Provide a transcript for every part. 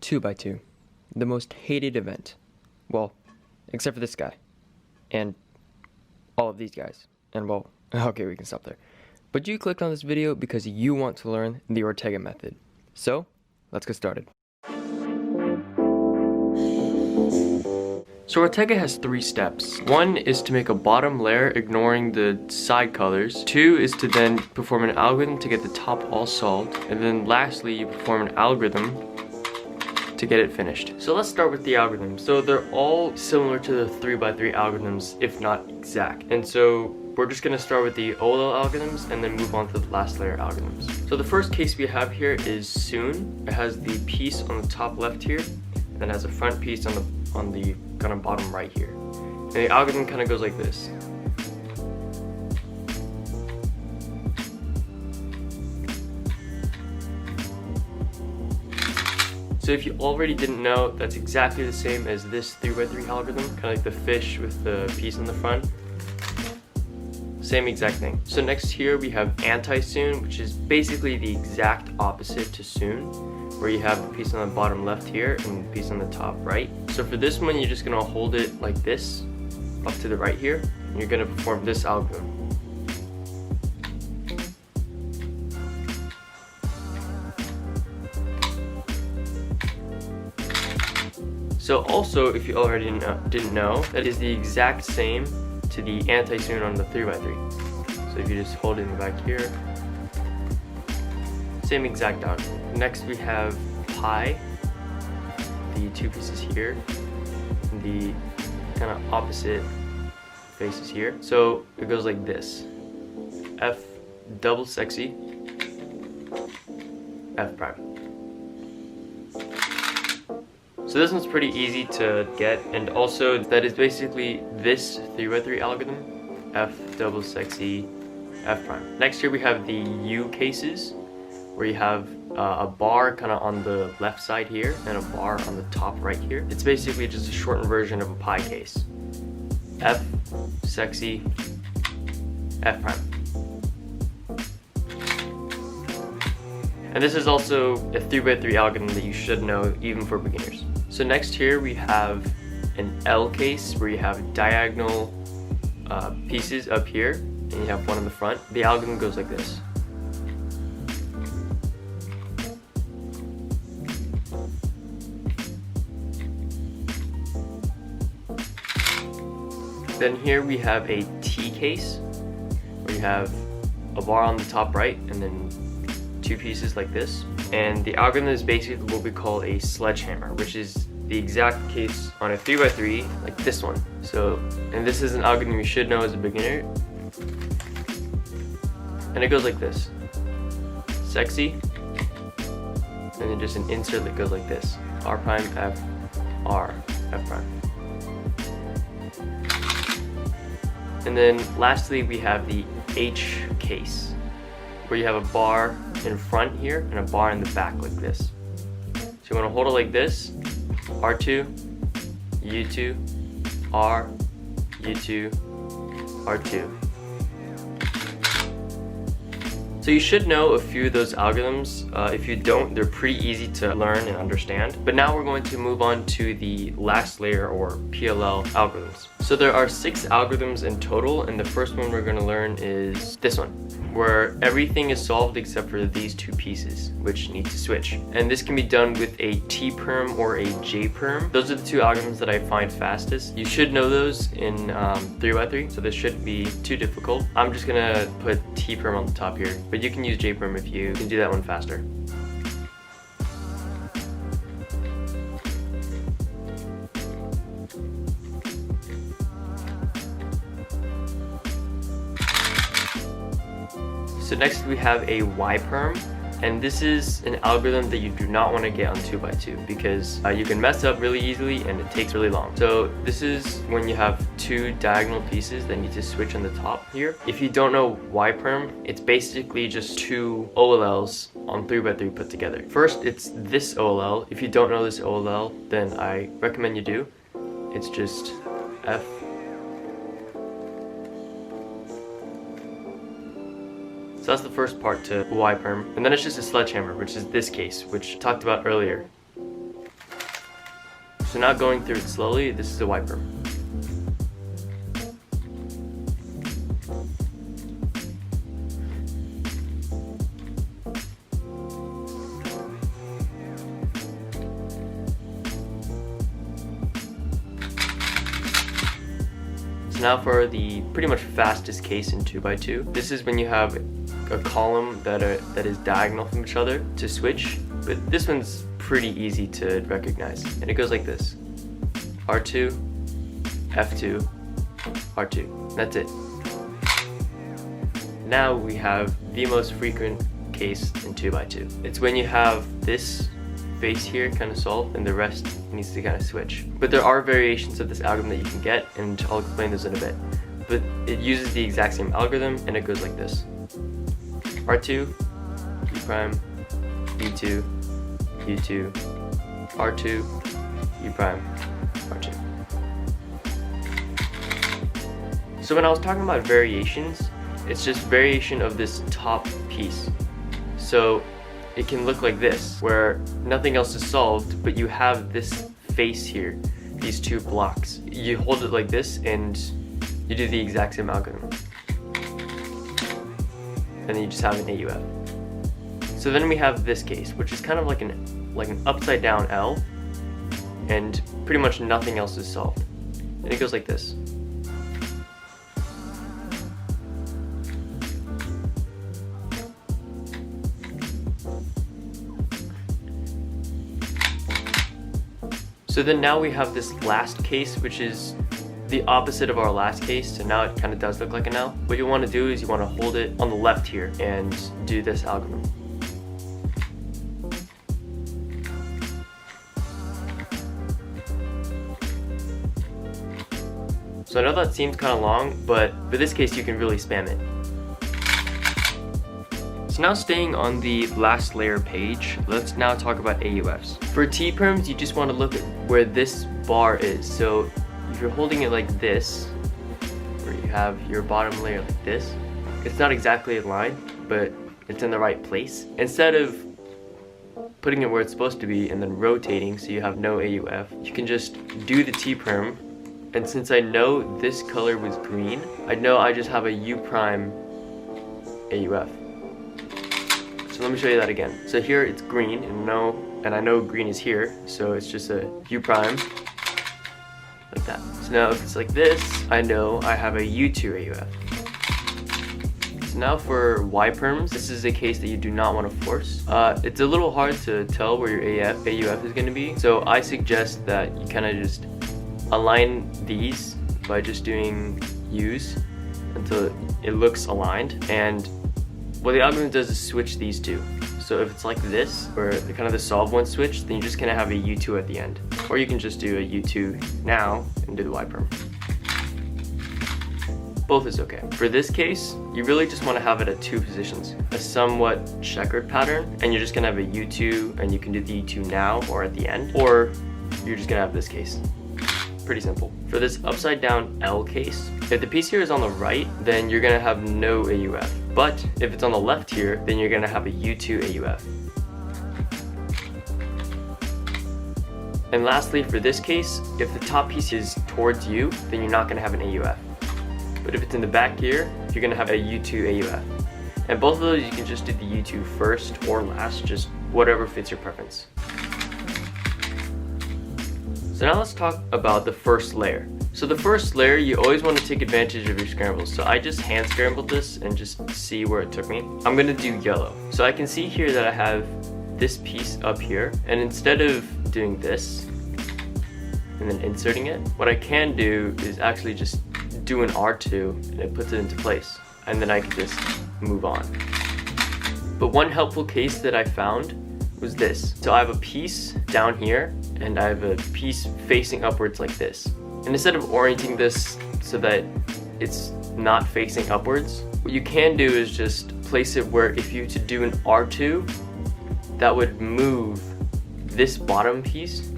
2x2, the most hated event. Well, except for this guy, and all of these guys, and well, okay, we can stop there. But you clicked on this video because you want to learn the Ortega method. So, let's get started. So Ortega has 3 steps. 1 is to make a bottom layer ignoring the side colors. 2 is to then perform an algorithm to get the top all solved. And then lastly, you perform an algorithm to get it finished. So let's start with the algorithm. So they're all similar to the 3x3 algorithms, if not exact. And so we're just gonna start with the OLL algorithms and then move on to the last layer algorithms. So the first case we have here is soon. It has the piece on the top left here, and then has a front piece on the kind of bottom right here. And the algorithm kind of goes like this. So if you already didn't know, that's exactly the same as this 3x3 algorithm, kind of like the fish with the piece in the front. Same exact thing. So next here we have anti-soon, which is basically the exact opposite to soon, where you have the piece on the bottom left here and the piece on the top right. So for this one, you're just gonna hold it like this, up to the right here, and you're gonna perform this algorithm. So also, if you already didn't know, that is the exact same to the anti-soon on the 3x3. So if you just hold it in the back here, same exact algorithm. Next we have pi, the 2 pieces here, and the kind of opposite faces here. So it goes like this: F double sexy, F prime. So this one's pretty easy to get, and also that is basically this 3x3 algorithm, F double sexy, F prime. Next here we have the U cases, where you have a bar kind of on the left side here and a bar on the top right here. It's basically just a shortened version of a pi case. F sexy, F prime. And this is also a 3x3 algorithm that you should know even for beginners. So next here we have an L case, where you have diagonal pieces up here and you have one in the front. The algorithm goes like this. Then here we have a T case, where you have a bar on the top right and then 2 pieces like this. And the algorithm is basically what we call a sledgehammer, which is the exact case on a 3x3 like this one. So, and this is an algorithm you should know as a beginner. And it goes like this: sexy, and then just an insert that goes like this: R prime, F, R, F prime. And then lastly we have the H case, where you have a bar in front here and a bar in the back like this. So you want to hold it like this: R2, U2, R, U2, R2. So you should know a few of those algorithms. If you don't, they're pretty easy to learn and understand. But now we're going to move on to the last layer, or PLL algorithms. So there are 6 algorithms in total, and the first one we're going to learn is this one, where everything is solved except for these 2 pieces, which need to switch. And this can be done with a T-perm or a J-perm. Those are the 2 algorithms that I find fastest. You should know those in 3x3, so this shouldn't be too difficult. I'm just gonna put T-perm on the top here, but you can use J-perm if you can do that one faster. So next we have a Y-perm, and this is an algorithm that you do not want to get on 2x2 because you can mess up really easily and it takes really long. So this is when you have 2 diagonal pieces that need to switch on the top here. If you don't know Y-perm, it's basically just 2 OLLs on 3x3 put together. First, it's this OLL. If you don't know this OLL, then I recommend you do. It's just F. So that's the first part to Y-perm. And then it's just a sledgehammer, which is this case, which I talked about earlier. So now going through it slowly, this is a wiper. So now for the pretty much fastest case in 2x2. This is when you have a column that is diagonal from each other to switch, but this one's pretty easy to recognize. And it goes like this: R2, F2, R2. That's it. Now we have the most frequent case in 2x2. It's when you have this face here kind of solved and the rest needs to kind of switch. But there are variations of this algorithm that you can get, and I'll explain those in a bit. But it uses the exact same algorithm, and it goes like this: R2, U prime, U2, U2, R2, U prime, R2. So when I was talking about variations, it's just variation of this top piece. So it can look like this, where nothing else is solved, but you have this face here, these two blocks. You hold it like this and you do the exact same algorithm. And then you just have an AUF. So then we have this case, which is kind of like an upside down L, and pretty much nothing else is solved. And it goes like this. So then now we have this last case, which is the opposite of our last case. So now it kind of does look like an L. What you want to do is you want to hold it on the left here and do this algorithm. So I know that seems kind of long, but for this case you can really spam it. So now staying on the last layer page, let's now talk about AUFs. For T-perms, you just want to look at where this bar is. So if you're holding it like this, where you have your bottom layer like this, it's not exactly aligned, but it's in the right place. Instead of putting it where it's supposed to be and then rotating so you have no AUF, you can just do the T-perm. And since I know this color was green, I know I just have a U prime AUF. So let me show you that again. So here it's green, and I know green is here, so it's just a U prime, like that. So now if it's like this, I know I have a U2 AUF. So now for Y perms, this is a case that you do not want to force. It's a little hard to tell where your AUF is going to be, so I suggest that you kind of just align these by just doing U's until it looks aligned. And what the algorithm does is switch these two. So if it's like this, where kind of the solve one switch, then you're just gonna have a U2 at the end. Or you can just do a U2 now and do the Y perm. Both is okay. For this case, you really just want to have it at two positions. A somewhat checkered pattern, and you're just gonna have a U2, and you can do the U2 now or at the end, or you're just gonna have this case. Pretty simple. For this upside down L case, if the piece here is on the right, then you're gonna have no AUF. But if it's on the left here, then you're gonna have a U2 AUF. And lastly, for this case, if the top piece is towards you, then you're not gonna have an AUF. But if it's in the back here, you're gonna have a U2 AUF. And both of those, you can just do the U2 first or last, just whatever fits your preference. So now let's talk about the first layer. So the first layer, you always want to take advantage of your scrambles. So I just hand scrambled this and just see where it took me. I'm gonna do yellow. So I can see here that I have this piece up here, and instead of doing this and then inserting it, what I can do is actually just do an R2 and it puts it into place, and then I can just move on. But one helpful case that I found was this. So I have a piece down here and I have a piece facing upwards like this. And instead of orienting this so that it's not facing upwards, what you can do is just place it where if you to do an R2, that would move this bottom piece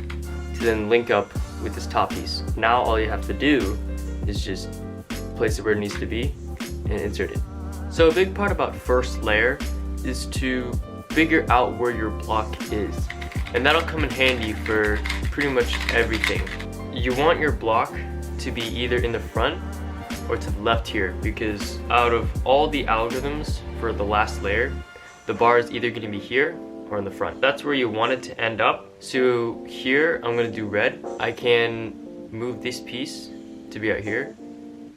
to then link up with this top piece. Now all you have to do is just place it where it needs to be and insert it. So a big part about first layer is to figure out where your block is. And that'll come in handy for pretty much everything. You want your block to be either in the front or to the left here, because out of all the algorithms for the last layer, the bar is either going to be here or in the front. That's where you want it to end up. So here I'm going to do red. I can move this piece to be out here,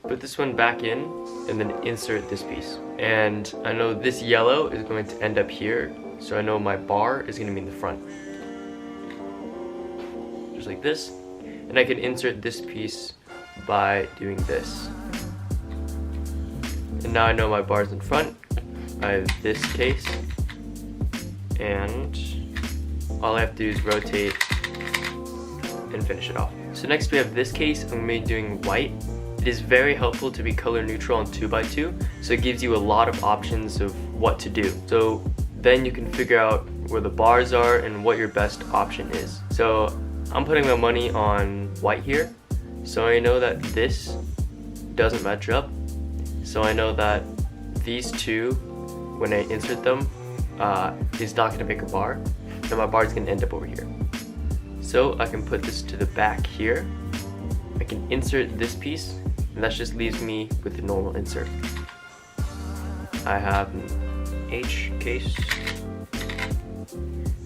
put this one back in, and then insert this piece. And I know this yellow is going to end up here, so I know my bar is going to be in the front. Just like this. And I can insert this piece by doing this. And now I know my bar's in front. I have this case, and all I have to do is rotate and finish it off. So next we have this case. I'm going to be doing white. It is very helpful to be color neutral on 2x2, so it gives you a lot of options of what to do. So then you can figure out where the bars are and what your best option is. So I'm putting my money on white here, so I know that this doesn't match up. So I know that these two, when I insert them, is not going to make a bar, and my bar is going to end up over here. So I can put this to the back here. I can insert this piece, and that just leaves me with a normal insert. I have an H case,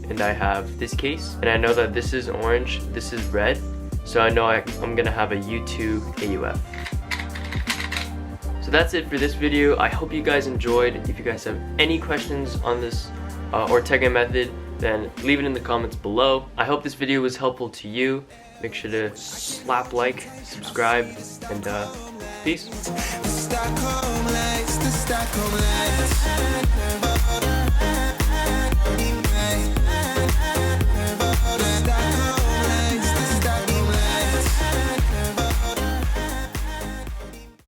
and I have this case, and I know that this is orange, this is red, so I know I'm gonna have a U2 AUF. So that's it for this video. I hope you guys enjoyed. If you guys have any questions on this Ortega method, then leave it in the comments below. I hope this video was helpful to you. Make sure to slap like, subscribe, and peace.